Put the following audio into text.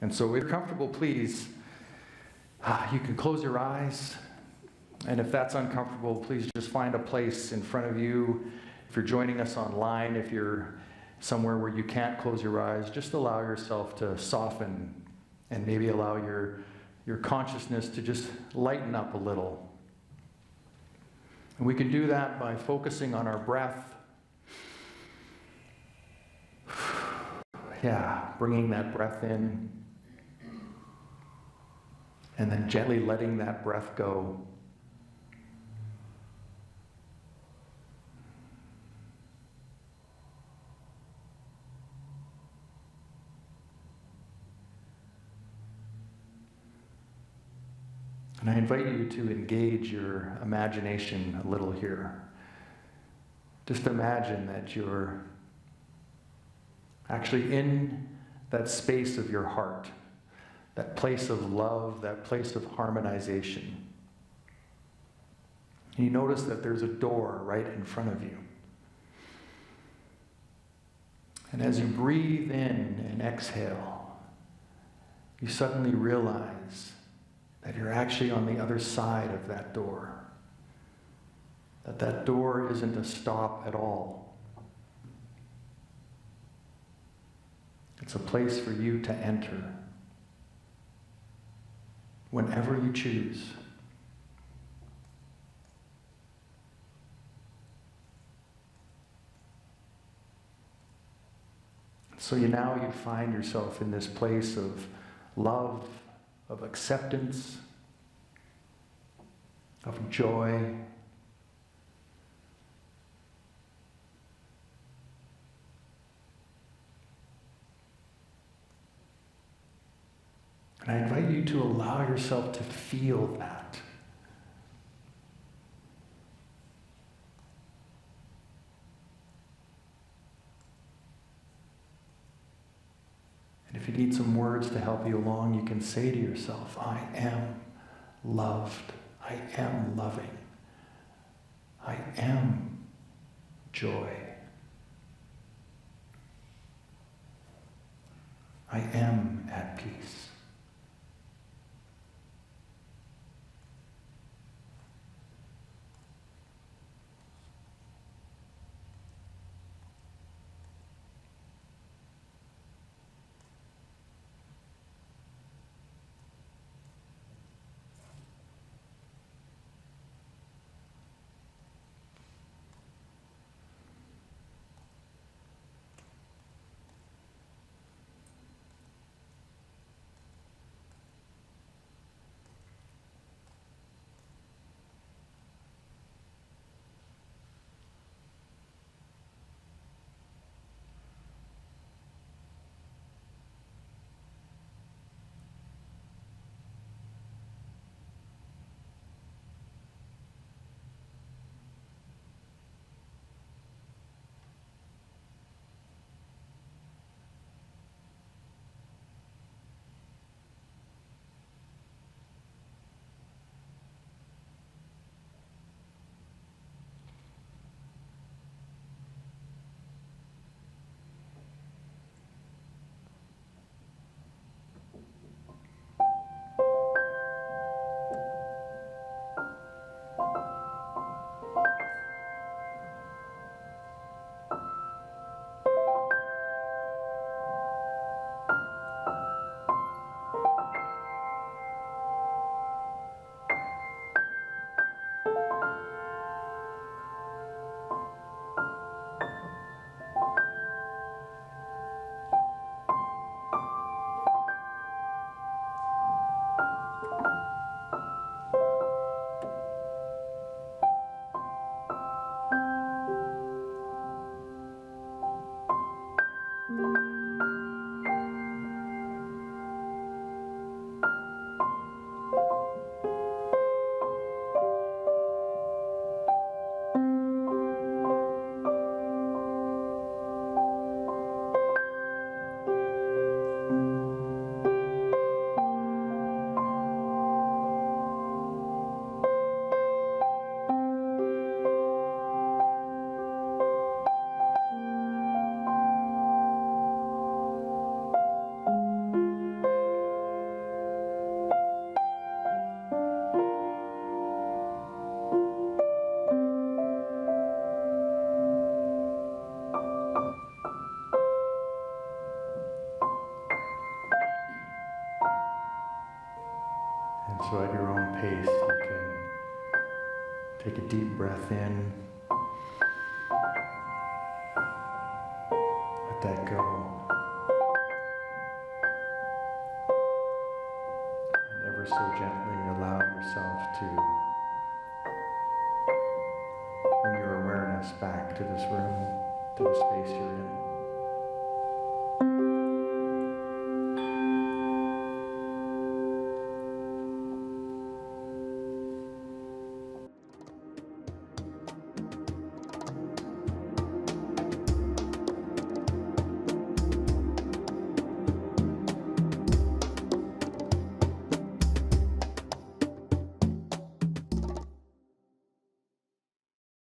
And so if you're comfortable, please, you can close your eyes. And if that's uncomfortable, please just find a place in front of you. If you're joining us online, if you're somewhere where you can't close your eyes, just allow yourself to soften and maybe allow your consciousness to just lighten up a little. And we can do that by focusing on our breath. Yeah, bringing that breath in. And then gently letting that breath go. And I invite you to engage your imagination a little here. Just imagine that you're actually in that space of your heart, that place of love, that place of harmonization. And you notice that there's a door right in front of you. And as you breathe in and exhale, you suddenly realize that you're actually on the other side of that door. That door isn't a stop at all. It's a place for you to enter whenever you choose. So now you find yourself in this place of love, of acceptance, of joy. And I invite you to allow yourself to feel that. And if you need some words to help you along, you can say to yourself, I am loved. I am loving. I am joy. I am at peace. So at your own pace, you can take a deep breath in, let that go, and ever so gently allow yourself to bring your awareness back to this room, to the space you're in.